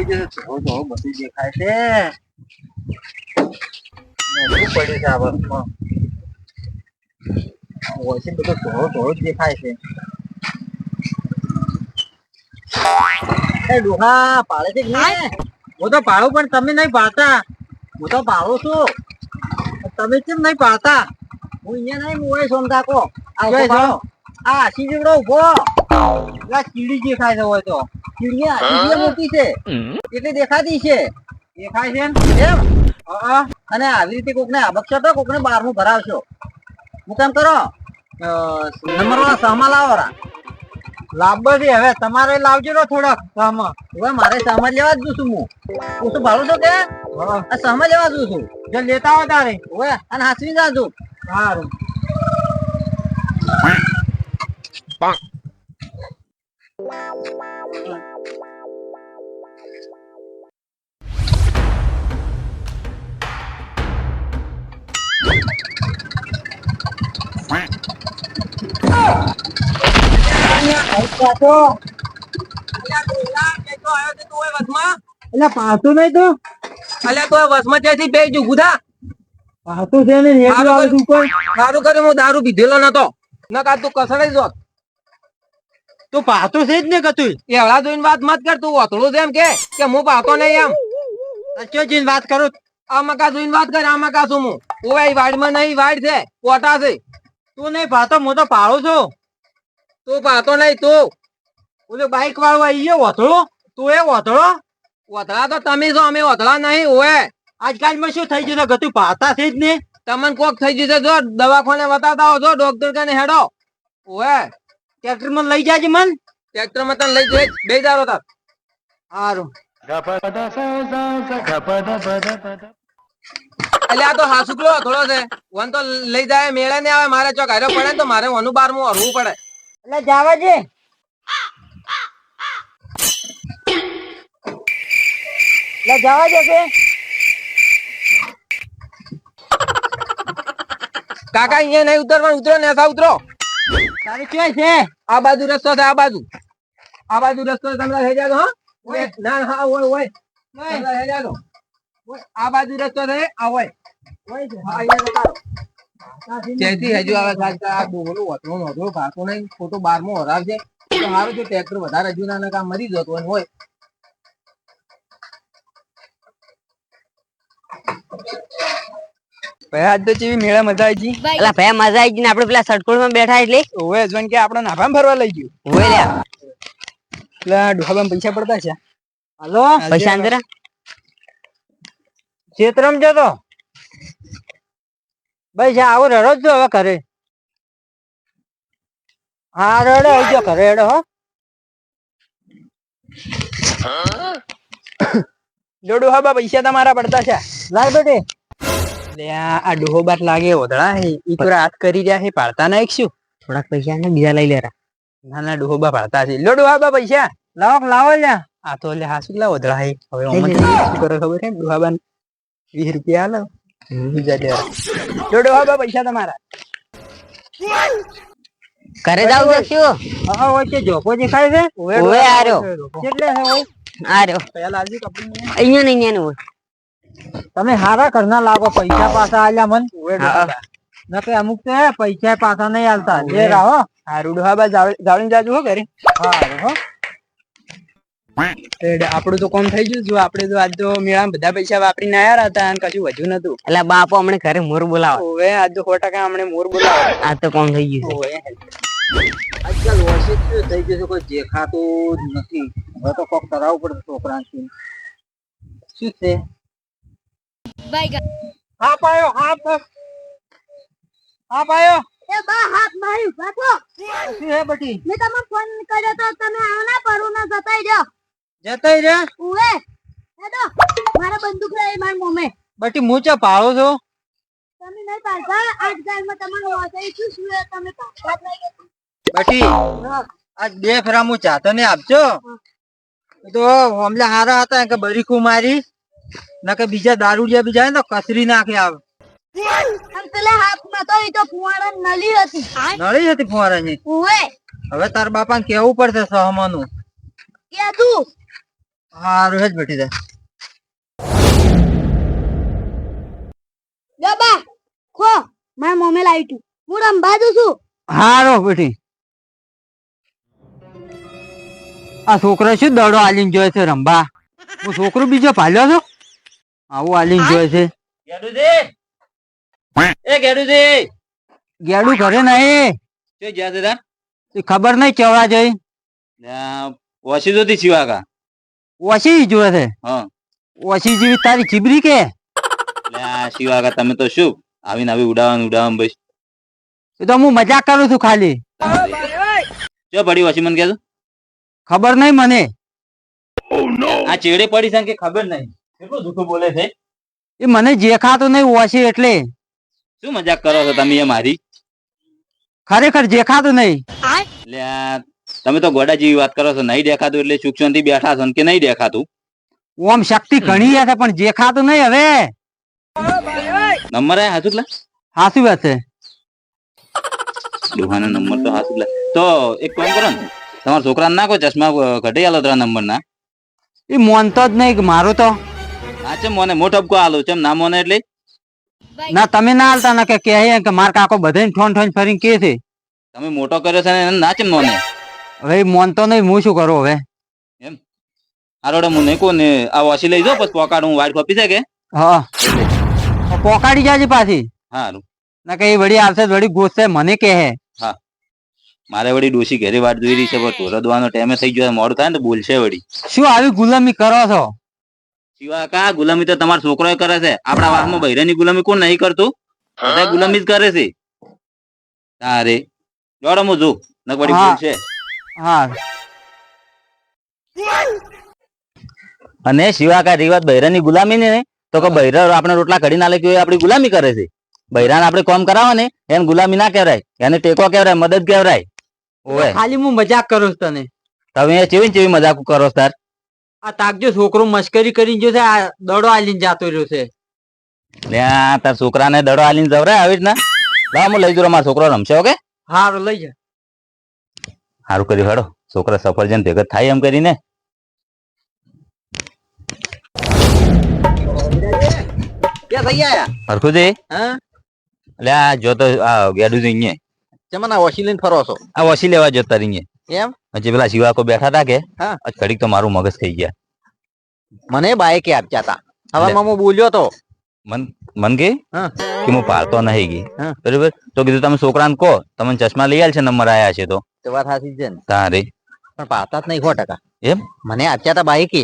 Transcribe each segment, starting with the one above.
ગયું થોડું થોડું બધું દેખાય છે. મોટું પડ્યું છે આ વર્ષમાં. ઓછી બધું થોડું થોડું જ દેખાય છે. ડોહા પાડે છે કે હું તો પાડું પણ તમે નહીં પાડતા. હું તો પાડું છું તમે કેમ નહીં પાડતા? હું અહીંયા નહીં હું સોમતા કો આ સીજડો ઉભો ચીડી દેખાય છે હોય તો ચીડિયા મોટી છે એટલે દેખાતી છે. દેખાય છે એમ અને આવી રીતે કોકને અબક્ષો તો કોકને 12મું ભરાવશો. હું કેમ કરો નંબર વાળા સામા લાવો લાવવો છે. હવે તમારે લાવજો ને થોડાક સામા. હવે મારે સામા લેવા જ છું હું શું ભાડું છું કે સામા લેવા જઉં છું. જો લેતા હોય તારે હવે અને હાસવી જાજો. સારું પાછું નઈ તો અલ્યા તો વસમાં ત્યાંથી બે જુગુધા પાછું છે ને સારું કરે હું દારૂ પીધેલો નતો ન કા તું કસડાઈ જોત તું પાછું છે જ ને કતું એવડા જોઈને વાત મત કર. તું ઓતળું છે એમ કે હું પાતો નહીં એમ ચો જોઈને વાત કરું. આમાં કા જોઈને વાત કર. આમાં કા શું હું ઓય વાડમાં નહીં વાડ છે કોટા છે. તું નહીં પાતો હું તો પાડું છું. તું પાતો નહીં તું ઓલું બાઈક વાળું આવી ગયો ઓથળો. તું એ ઓથળો ઓથળા તો તમે છો અમે ઓથળા નહીં ઓએ. આજકાલમાં શું થઈ ગયું ગતું પાતા છે જ ને. તમને કોક થઈ ગયું જો દવાખાને બતાવતા હો જો ડોક્ટર કને હેડો ઓએ. ટ્રેક્ટર માં લઈ જાજે મન. ટ્રેક્ટર માં તને લઈ જઈ બે જારો તાર સારું. અલ્યા આ તો હાસુકલો થોડો છે વન તો લઈ જાય મેળા ને આવે. મારે ચોક હારો પડે ને તો મારે વનું 12મું હરવું પડે એટલે જાવા જે. એટલે જવા દે કે કાકા અહીંયા નહીં ઉતરવાનું. ઉતરો ને ઉતરો. તારી ક્યાં છે? આ બાજુ રસ્તો છે. આ બાજુ રસ્તો તમને થઈ જાય હા. ના હા ઓય ઓય થઈ જાય આ બાજુ રસ્તો છે. આ હોય ત્યાંથી હજુ આવે આ ડોલું વતનું નોંધો ભાતો નહીં. ખોટું 12મું હરાવશે તો સારું છે. ટ્રેક્ટર વધારે હજુ ના કામ મરી જતો હોય. આજ તો ચેવી મેળા મજા આવી ગઈ. એટલે ભાઈ મજા આવી ગઈ ને આપડે પેલા સટકોળ માં બેઠા એટલે ઓવે જોન કે આપણે નાભામ ફરવા લઈ ગયું ઓવે લ્યા. એટલે ડોહાબામ પૈસા પડતા છે. હાલો પૈસા અંદર ક્ષેત્રમ જતો ભાઈ આવો રડો જ હવે ઘરે. હા રડો આવી ગયો ઘરે રડો હો. જો ડોહાબા પૈસા તમારા પડતા છે. લાગ બેટે આ ડોહો બાટ લાગે ઓધળા ઈ થોડા હાથ કરી રહ્યા છે. પાડતા ના એક શું થોડાક પૈસા ને બીજા લઈ લેરા. ના ના ડોહોબા પાડતા છે. લો ડોહાબા પૈસા લાવો લાવો લ્યા. આ તો લે હાસુ લા ઓધળા હે. હવે શું કરો ખબર છે ડોહાબા 20 રૂપિયા આલો બીજા દે. લો ડોહાબા પૈસા તમારા. ઘરે જાવ છે શું? હા હોય છે જોકો દેખાય છે. ઓવે આર્યો કેટલે છે હોય આર્યો પહેલા આલજી કપડી અહીંયા નહીં ને હોય. તમે હારા કરના લાગો. પૈસા પાછા આલ્યા મન નકે અમુક તો પૈસા પાછા નહીં આલતા. જે રાહો હારું ડોહાબા જાવણી જાજુ હો ઘરે. હારું હો આપણું તો કોમ થઈ ગયું. જો આપણે તો આજ તો મેળામાં બધા પૈસા વાપરીને આયા હતા અને કશું વધુ નતું. એટલે બાપો હમણે ઘરે મોર બોલાવો. ઓવે આજ તો 100% હમણે મોર બોલાવો. આ તો કોમ થઈ ગયું. ઓવે આજકાલ વર્ષિત થઈ ગયું છે. કોઈ દેખાતું જ નથી. હવે તો કોક કરાવવું પડે છોકરાને. શું છે હા પાયો હાથ હા પાયો એ બા હાથ માર્યું બાપો. શું હે બટી? મેં તમને ફોન કર્યો તો તમે આવો ના પરું ના જતાઈ રહ્યો. જતાઈ રે ઉવે હેડો મારા બંદૂક લઈ માર મોમે. બટી હું ચા પાડો છો? તમે નહીં પાડતા. આજ ગાલમાં તમારો વાસાઈ શું શું તમે પાડતા નહીં કે બટી આજ 2 ફેરા હું ચાતો ને આપજો તો હમલે હારા હતા કે બરીખું મારી ના કે બીજા દારૂડિયા બીજા ને તો કસરી નાખે આવે. પેલા હાથમાં તો ઈ તો ફુવારા નળી હતી. નળી હતી ફુવારાની? ઉવે હવે તાર બાપાને કેવું પડશે સહમાનું કે તું હારું હેજ બેઠી જાય. લો બા ખો મારા મમ્મી લાવી તું હું રંભા દઉં છું. હારો બેઠી. આ છોકરા શું દડો આલીને જોયે છે રંભા? હું છોકરો બીજો ભાલ્યો છો આવું આલીને જોયે છે. ગેડું ઘરે નહીં. ખબર નહીં કેવડા જઈ ઓછી જોતી છીવા કા ઓછી જોયે છે. ઓછી જેવી તારી ચીબરી કે શિવા કા તમે તો શું આવીને આવી ઉડાવવાનું બસ. એ તો હું મજાક કરું છું ખાલી. જો પડી ઓછી મને કહેજો. ખબર નહીં મને. આ ચેડે પડી છે કે ખબર નહીં. કેટલું જૂઠું બોલે છે. એ મને જેખાતું નહીં ઓછી એટલે. શું મજાક કરો છો તમે એ મારી? ખરેખર જેખાતું નહીં. તમે તો ગોડા જેવી વાત કરો છો. નહીં દેખાતું એટલે સુખ શાંતિ બેઠા છો કે નહીં દેખાતું? ઓમ શક્તિ ઘણી છે પણ જેખાતું નહીં હવે. નંબર હાથું લા હાસી વાત છે. ડોહાનો નંબર તો હાથું લા. તો એક કામ કરો ને તમારા છોકરાને નાખો ચશ્મા ઘટી આલો તારા નંબર ના. એ મોનતો જ નહીં મારું તો. હા ચમ મોને મોટો ટપકો આલો ચમ ના મોને એટલે ના તમે ના હાલતા ના કે માર કાકો બધાને ઠોન ઠોન ફરીને કે છે. તમે મોટો કર્યો છે ને એને ના ચમ મોને. હવે મોનતો નહીં હું શું કરું હવે. એમ આરોડે હું નહીં કોને આ વાસી લઈ જાઓ પછી પોકાડ હું વાઈટ કોપી છે કે હા પોકાડી જાજે પાછી. હારું ના કે એ વળી આવશે વળી ગોતશે મને કે હે. હા મારે વળી ડોસી ઘરે વાટ જોઈ રહી છે પણ ઢોરો દવાનો ટાઈમે થઈ ગયો મોડું થાય ને તો બોલશે વળી. શું આવી ગુલામી કરો છો? શિવા કા ગુલામી તો તમારો છોકરો કરે છે. આપણા વાહમાં બૈરાની ગુલામી કોણ નહીં કરતું? બધા ગુલામી જ કરે છે. તારે જોડો હું જો ન વળી બોલશે. હા અને શિવા કા રીવાત બૈરાની ગુલામી ને તો કે બૈરા આપણે રોટલા ઘડી ના લે કે આપણી ગુલામી કરે છે. બૈરાને આપણે કામ કરાવો ને એને ગુલામી ના કહેવાય. એને ટેકો કહેવાય, મદદ કહેવાય. ઓય ખાલી હું મજાક કરું છું તને. તમે ચેવી ચેવી મજાક કરો તાર. આ તાકજો છોકરો મસ્કરી કરીને જો છે આ દડો આલીને જાતો રહ્યો છે. લ્યા તાર છોકરાને દડો આલીને જવરાય આવી રીતના. લાવ હું લઈ જઉં મારો છોકરો રમશે. ઓકે હારું લઈ જા. સારું કર્યું હેડો છોકરા સફરજન ભેગત થાય એમ કરીને. ક્યાં થઈ આયા? હરખું છે હા લ્યા જો તો આ ગેડું છે અહીંયા. ચમના ઓછી લઈને ફરો છો આ વસી લેવા જતા રહીએ. એમ? હજી પેલા શિવાકો બેઠા હતા કે હા ઘડીક તો મારું મગજ થઈ ગયા. મને બાઈકે આપ્યા હતા. હવામાં હું બોલ્યો તો મન કે હા હું પાડતો નહીં ગઈ. હા. બરોબર તો કીધું તમે છોકરાને કહો તમને ચશ્મા લઈ આલ છે નંબર આયા છે તો વાત સાચી છે ને તારે પણ પાતા જ નહીં 100%. એમ મને આપ્યા હતા બાઈકે.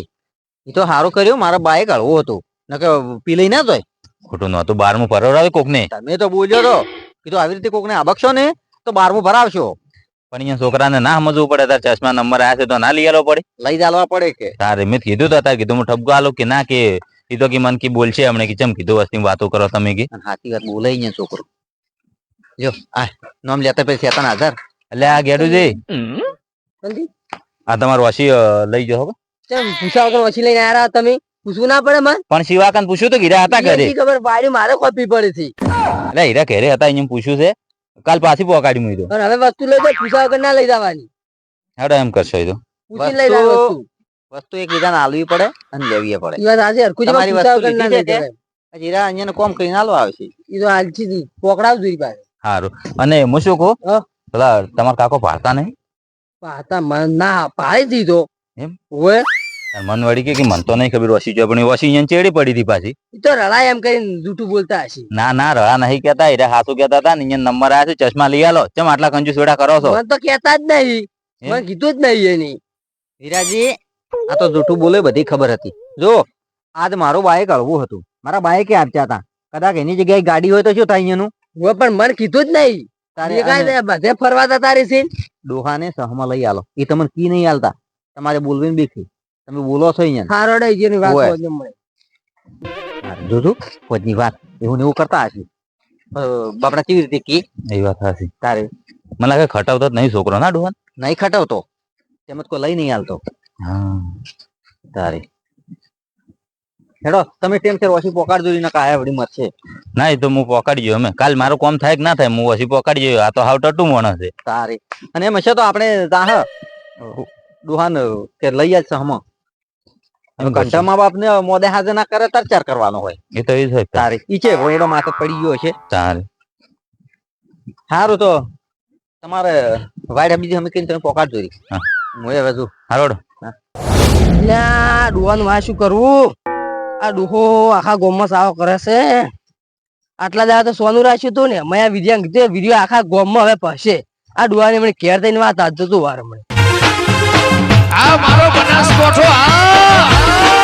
એ તો સારું કર્યું મારા બાઈક હળવું હતું નકે પી લઈ ના જોય. ખોટું નતું 12મું ભરાવડાવે કોક ને. તમે તો બોલ્યો તો કીધું આવી રીતે કોકને આબકશો ને તો 12મું ભરાવશો. પણ અહીંયા છોકરાને ના સમજવું પડે તાર ચશ્મા નંબર આયા છે તો ના લઈ આલો પડે. લઈ ચાલવા પડે કે તારે મેં કીધું તો તાર કીધું હું ઠપકો આલો કે ના કે એ તો કે મન કી બોલશે હમણે કે ચમ કીધું વસ્તી વાતો કરો તમે કે. સાચી વાત બોલે અહીંયા છોકરો. જો આ નામ લેતા પછી 7,000 એટલે આ ગેડું છે આ તમારું વાસી લઈ જાઓ. પૂછા વગર ઓછી લઈને આવ્યા તમે પૂછવું ના પડે મને. પણ શિવાકાંત પૂછ્યું તો હીરા હતા ઘરે. ખબર વાડી મારે કોપી પડી હતી. એટલે હીરા ઘરે હતા અહીંયા પૂછ્યું છે કાલ પાછી પોકાડી મૂકી દો. હવે વસ્તુ લઈ જાય પૂછા વગર ના લઈ જવાની. હેડો એમ કરશો એ તો પૂછી લઈ જાય વસ્તુ એકબીજાને આલવી પડે અને લેવી પડે. એ વાત સાચી હરખું તમારી વસ્તુ ના લઈ જાય. હીરા અહીંયા કોમ કરીને આલો આવશે. એ તો આલજી પોકડાવ જોઈ પાસે. સારું અને હું શું કહું પેલા તમારા કાકો પાડતા નહીં? પાતા ના પાડી દીધો એમ ઓય મન વળી કે મન તો નહીં ખબર વસી જો પણ વસી અહીંયા ચેડી પડી હતી પાછી. એ તો રળાય એમ કરીને જૂઠું બોલતા હશે. ના ના રળા નહીં કેતા હીરા હાથું કેતા હતા ને અહીંયા નંબર આયા છે ચશ્મા લઈ આલો. ચમ આટલા કંજૂસ વેડા કરો છો? મને તો કેતા જ નહીં. મને કીધું જ નહીં એની. હીરાજી આ તો જૂઠું બોલે બધી ખબર હતી. જો આજ મારું બાઈક હળવું હતું મારા બાઈકે આપ્યા હતા. કદાચ એની જગ્યાએ ગાડી હોય તો શું થાય અહીંયાનું? પણ મને કીધું જ નહીં. બધે ફરવા જતા રહેશે. ડોહાને સહમાં લઈ આલો. એ તમને કી નહીં આલતા. તમારે બોલવીને બીખી તમે બોલો છો અહીંયા જોજો કોઈની વાત એવું ને એવું કરતા હશે. બાપડા કેવી રીતે કી એ વાત સાચી. તારે મને લાગે ખટાવતો જ નહીં છોકરો ના ડોહાન. નહીં ખટાવતો તેમજ કોઈ લઈ નહીં આલતો. તારે હેડો તમે ટેન્શન ઓછી પોકાડ જોઈ ના કાયા વળી મરશે. ના એ તો હું પોકાડી ગયો અમે કાલ મારું કામ થાય કે ના થાય હું ઓછી પોકાડી ગયો. આ તો હાવ ટટુ માણસ છે. તારે અને એમ હશે તો આપણે ડોહાન કે લઈ જ હમ ઘંટા મા બાપ ને મોદે હાજર ના કરે તાર ચાર કરવાનો હોય એ તો એ જ હોય તારે ઈ છે ભોયડો માથે પડી ગયો છે તારે સારું તો તમારે વાડે બીજી અમે કઈ તમે પોકાટ જોઈ હા. હું હવે જો હારોડ અલ્યા ડોહાનું આ શું કરવું આ ડોહો આખા ગોમમાં સાવો કરે છે આટલા દાડા તો સોનું રાખ્યું હતું ને મેં આ વિદ્યા કીધું વિડીયો આખા ગોમમાં હવે પહશે આ ડોહાને મને ઘેર થઈને વાત આજ જતું વાર મને આ મારો બનાસકોઠો આ